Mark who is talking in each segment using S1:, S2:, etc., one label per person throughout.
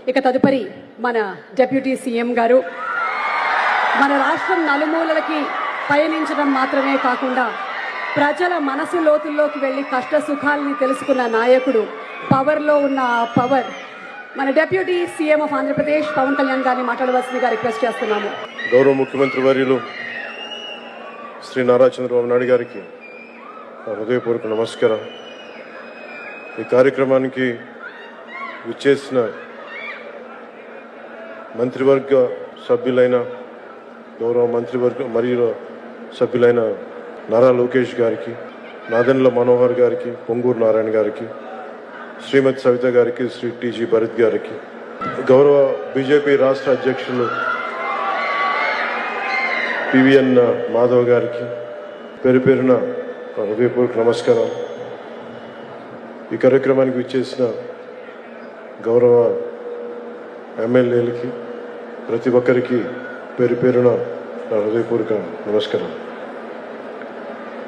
S1: ఇక తదుపరి మన డిప్యూటీ సీఎం గారు మన రాష్ట్రం నలుమూలలకి పయనించడం మాత్రమే కాకుండా ప్రజల మనసు లోతుల్లోకి వెళ్ళి కష్ట సుఖాలని తెలుసుకున్న నాయకుడు, పవర్లో ఉన్న ఆ పవర్, మన deputy CM of Andhra Pradesh Pawan Kalyan గారిని మాట్లాడవలసిందిగా రిక్వెస్ట్ చేస్తున్నాము.
S2: గౌరవ ముఖ్యమంత్రి వర్యులు శ్రీ నారా చంద్రబాబు నాయుడు గారికి హృదయపూర్వక నమస్కారం. ఈ కార్యక్రమానికి విచ్చేసిన మంత్రివర్గ సభ్యులైన గౌరవ మంత్రివర్గ మరియు సభ్యులైన నారా లోకేష్ గారికి, నాదెండ్ల మనోహర్ గారికి, పొంగూరు నారాయణ గారికి, శ్రీమతి సవిత గారికి, శ్రీ టీజీ భరత్ గారికి, గౌరవ బీజేపీ రాష్ట్ర అధ్యక్షులు పివిఎన్ మాధవ్ గారికి పేరు పేరున హృదయపూర్వక నమస్కారం. ఈ కార్యక్రమానికి విచ్చేసిన గౌరవ ఎమ్మెల్యేలకి ప్రతి ఒక్కరికి పేరు పేరున హృదయపూర్వక నమస్కారం.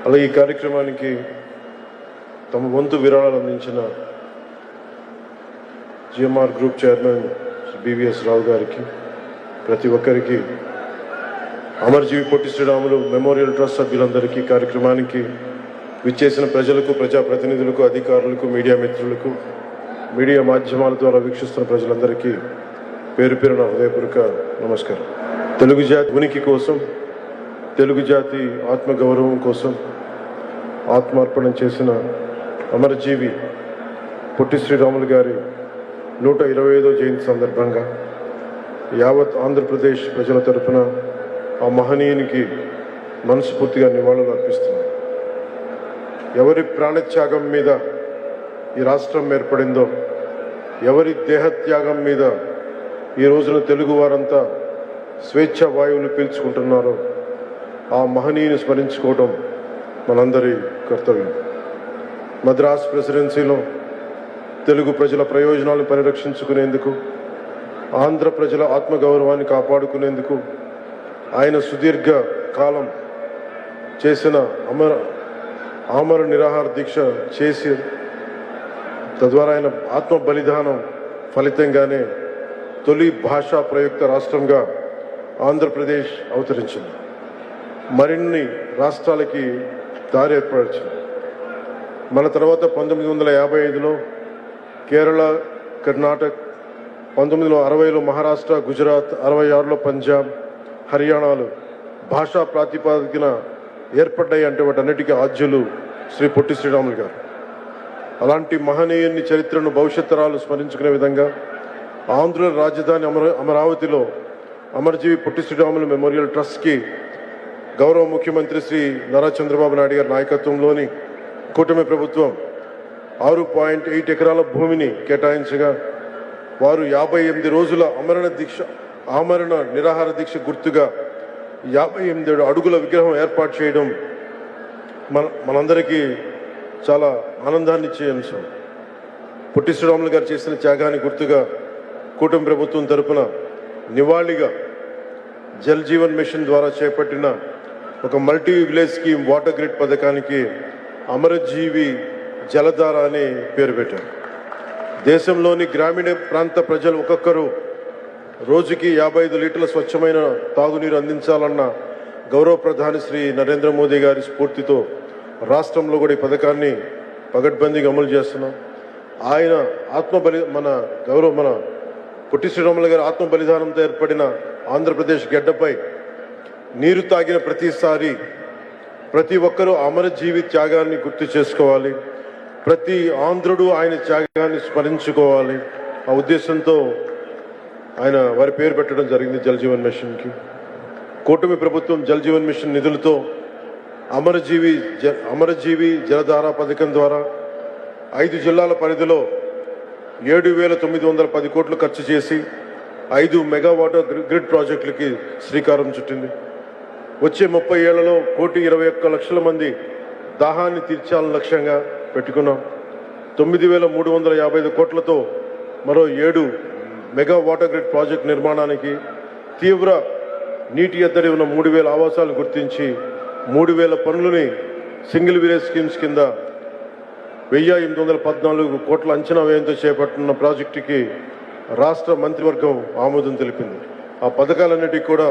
S2: అలాగే ఈ కార్యక్రమానికి తమ వంతు విరాళాలు అందించిన జిఎంఆర్ గ్రూప్ చైర్మన్ బివిఎస్ రావు గారికి, ప్రతి ఒక్కరికి, అమరజీవి పొట్టి శ్రీరాములు మెమోరియల్ ట్రస్ట్ సభ్యులందరికీ, కార్యక్రమానికి విచ్చేసిన ప్రజలకు, ప్రజాప్రతినిధులకు, అధికారులకు, మీడియా మిత్రులకు, మీడియా మాధ్యమాల ద్వారా వీక్షిస్తున్న ప్రజలందరికీ పేరు పేరున హృదయపూర్వక నమస్కారం. తెలుగు జాతి ఉనికి కోసం, తెలుగు జాతి ఆత్మగౌరవం కోసం ఆత్మార్పణం చేసిన అమరజీవి పొట్టి శ్రీరాములు గారి 125వ జయంతి సందర్భంగా యావత్ ఆంధ్రప్రదేశ్ ప్రజల తరఫున ఆ మహనీయునికి మనస్ఫూర్తిగా నివాళులు అర్పిస్తున్నాను. ఎవరి ప్రాణత్యాగం మీద ఈ రాష్ట్రం ఏర్పడిందో, ఎవరి దేహత్యాగం మీద ఈ రోజున తెలుగు వారంతా స్వేచ్ఛ వాయువులు పీల్చుకుంటున్నారో ఆ మహనీయుని స్మరించుకోవడం మనందరి కర్తవ్యం. మద్రాస్ ప్రెసిడెన్సీలో తెలుగు ప్రజల ప్రయోజనాలను పరిరక్షించుకునేందుకు, ఆంధ్ర ప్రజల ఆత్మగౌరవాన్ని కాపాడుకునేందుకు ఆయన సుదీర్ఘ కాలం చేసిన ఆమర నిరాహార దీక్ష చేసి, తద్వారా ఆయన ఆత్మ బలిదానం ఫలితంగానే తొలి భాషా ప్రయుక్త రాష్ట్రంగా ఆంధ్రప్రదేశ్ అవతరించింది. మరిన్ని రాష్ట్రాలకి దారి ఏర్పరిచింది. మన తర్వాత 1955లో కేరళ, కర్ణాటక, 1960లో మహారాష్ట్ర, గుజరాత్, 66లో పంజాబ్, హర్యానాలు భాషా ప్రాతిపదికన ఏర్పడ్డాయి. అంటే వాటన్నిటికీ ఆద్యులు శ్రీ పొట్టి శ్రీరాములు గారు. అలాంటి మహనీయుని చరిత్రను భవిష్యత్ తరాలు స్మరించుకునే విధంగా ఆంధ్రుల రాజధాని అమరావతిలో అమరజీవి పొట్టి శ్రీరాములు మెమోరియల్ ట్రస్ట్కి గౌరవ ముఖ్యమంత్రి శ్రీ నారా చంద్రబాబు నాయుడు గారి నాయకత్వంలోని కూటమి ప్రభుత్వం 6.8 ఎకరాల భూమిని కేటాయించగా, వారు 58 రోజుల ఆమరణ నిరాహార దీక్ష గుర్తుగా 58 అడుగుల విగ్రహం ఏర్పాటు చేయడం మనందరికీ చాలా ఆనందాన్ని ఇచ్చే అంశం. పొట్టి శ్రీరాములు గారు చేసిన త్యాగాన్ని గుర్తుగా కూటమి ప్రభుత్వం తరపున నివాళిగా జల్ జీవన్ మిషన్ ద్వారా చేపట్టిన ఒక multi village scheme water grid పథకానికి అమరజీవి జలధార అని పేరు పెట్టారు. దేశంలోని గ్రామీణ ప్రాంత ప్రజలు ఒక్కొక్కరు రోజుకి 55 లీటర్ల స్వచ్ఛమైన తాగునీరు అందించాలన్న గౌరవ ప్రధాని శ్రీ నరేంద్ర మోదీ గారి స్ఫూర్తితో రాష్ట్రంలో కూడా ఈ పథకాన్ని పగడ్బందీగా అమలు చేస్తున్నాం. ఆయన మన పొట్టి శ్రీరాములు గారి ఆత్మ బలిదానంతో ఏర్పడిన ఆంధ్రప్రదేశ్ గడ్డపై నీరు తాగిన ప్రతిసారి ప్రతి ఒక్కరూ అమరజీవి త్యాగాన్ని గుర్తు చేసుకోవాలి, ప్రతి ఆంధ్రుడు ఆయన త్యాగాన్ని స్మరించుకోవాలి. ఆ ఉద్దేశంతో ఆయన వారి పేరు పెట్టడం జరిగింది జల్ జీవన్ మిషన్కి. కూటమి ప్రభుత్వం జల్ జీవన్ మిషన్ నిధులతో అమరజీవి జలధార పథకం ద్వారా 5 జిల్లాల పరిధిలో 7,910 కోట్లు ఖర్చు చేసి 5 మెగావాట్ గ్రిడ్ ప్రాజెక్టులకి శ్రీకారం చుట్టింది. వచ్చే 30 ఏళ్లలో 1,21,00,000 మంది దాహాన్ని తీర్చాలని లక్ష్యంగా పెట్టుకున్నాం. 9,355 కోట్లతో మరో 7 మెగా వాటర్ గ్రిడ్ ప్రాజెక్ట్ నిర్మాణానికి, తీవ్ర నీటి ఎద్దడి ఉన్న 3,000 ఆవాసాలు గుర్తించి 3,000 పనులని సింగిల్ విలేజ్ స్కీమ్స్ కింద 1,814 కోట్ల అంచనా వ్యయంతో చేపట్టిన ప్రాజెక్టుకి రాష్ట్ర మంత్రివర్గం ఆమోదం తెలిపింది. ఆ పథకాలన్నిటికీ కూడా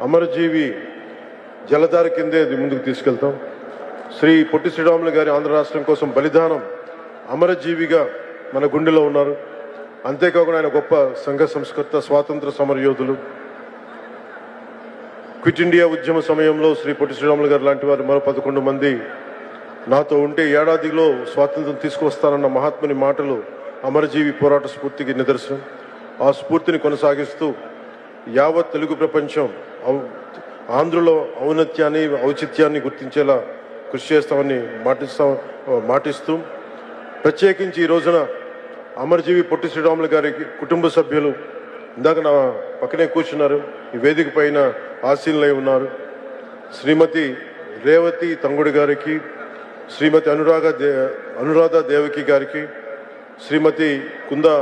S2: అమరజీవి జలధార కిందే అది ముందుకు తీసుకెళ్తాం. శ్రీ పొట్టి శ్రీరాములు గారి ఆంధ్ర రాష్ట్రం కోసం బలిదానం అమరజీవిగా మన గుండెలో ఉన్నారు. అంతేకాకుండా ఆయన గొప్ప సంఘ సంస్కర్త, స్వాతంత్ర సమరయోధులు. క్విట్ ఇండియా ఉద్యమ సమయంలో శ్రీ పొట్టి శ్రీరాములు గారు లాంటి వారు మరో 11 మంది నాతో ఉంటే ఏడాదిలో స్వాతంత్రం తీసుకువస్తానన్న మహాత్ముని మాటలు అమరజీవి పోరాట స్ఫూర్తికి నిదర్శనం. ఆ స్ఫూర్తిని కొనసాగిస్తూ యావత్ తెలుగు ప్రపంచం ఆంధ్రులో ఔన్నత్యాన్ని, ఔచిత్యాన్ని గుర్తించేలా కృషి చేస్తామని మాటిస్తూ ప్రత్యేకించి ఈ రోజున అమరజీవి పొట్టి శ్రీరాములు గారికి కుటుంబ సభ్యులు ఇందాక నా పక్కనే కూర్చున్నారు, ఈ వేదిక పైన ఆసీనులై ఉన్నారు. శ్రీమతి రేవతి తంగుడి గారికి, శ్రీమతి అనురాధ దేవకి గారికి, శ్రీమతి కుందా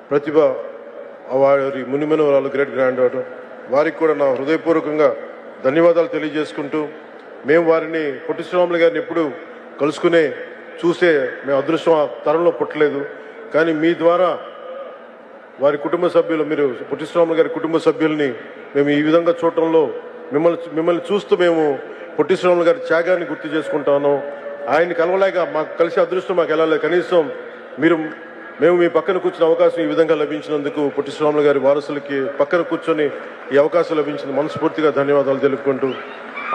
S2: ప్రతిభ వారి మునిమనవరాలు గ్రేట్ గ్రాండ్ డాటర్, వారికి కూడా నా హృదయపూర్వకంగా ధన్యవాదాలు తెలియజేసుకుంటూ, మేము వారిని పొట్టి శ్రీరాములు గారిని ఎప్పుడు కలుసుకునే చూసే మేము అదృష్టం ఆ తరంలో పుట్టలేదు. కానీ మీ ద్వారా వారి కుటుంబ సభ్యులు, మీరు పొట్టి శ్రీరాములు గారి కుటుంబ సభ్యుల్ని మేము ఈ విధంగా చూడటంలో మిమ్మల్ని చూస్తూ మేము పొట్టి శ్రీరాములు గారి త్యాగాన్ని గుర్తు చేసుకుంటాను. ఆయన్ని కలవలేక మాకు కలిసి అదృష్టం మాకు వెళ్ళలేదు. కనీసం మేము మీ పక్కన కూర్చున్న అవకాశం ఈ విధంగా లభించినందుకు పొట్టి శ్రీరాములు గారి వారసులకి పక్కన కూర్చొని ఈ అవకాశం లభించింది మనస్ఫూర్తిగా ధన్యవాదాలు తెలుపుకుంటూ,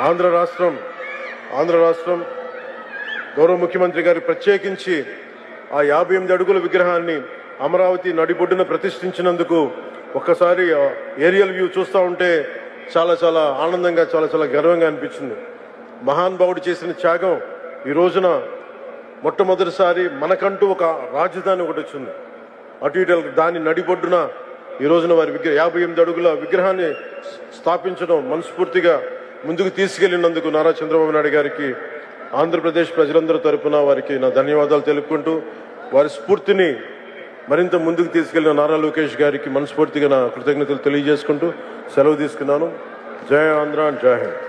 S2: ఆంధ్ర రాష్ట్రం గౌరవ ముఖ్యమంత్రి గారు ప్రత్యేకించి ఆ 58 అడుగుల విగ్రహాన్ని అమరావతి నడిబొడ్డున ప్రతిష్ఠించినందుకు ఒక్కసారి ఏరియల్ వ్యూ చూస్తూ ఉంటే చాలా చాలా ఆనందంగా, చాలా చాలా గర్వంగా అనిపించింది. మహానుభావుడు చేసిన త్యాగం ఈ రోజున మొట్టమొదటిసారి మనకంటూ ఒక రాజధాని ఒకటి వచ్చింది. అటు ఇటు దాని నడిబొడ్డున ఈ రోజున వారి 58 అడుగుల విగ్రహాన్ని స్థాపించడం మనస్ఫూర్తిగా ముందుకు తీసుకెళ్లినందుకు నారా చంద్రబాబు నాయుడు గారికి, ఆంధ్రప్రదేశ్ ప్రజలందరి తరపున వారికి నా ధన్యవాదాలు తెలుపుకుంటూ, వారి స్ఫూర్తిని మరింత ముందుకు తీసుకెళ్లిన నారా లోకేష్ గారికి మనస్ఫూర్తిగా నా కృతజ్ఞతలు తెలియజేసుకుంటూ సెలవు తీసుకున్నాను. జై ఆంధ్ర, జై హింద్.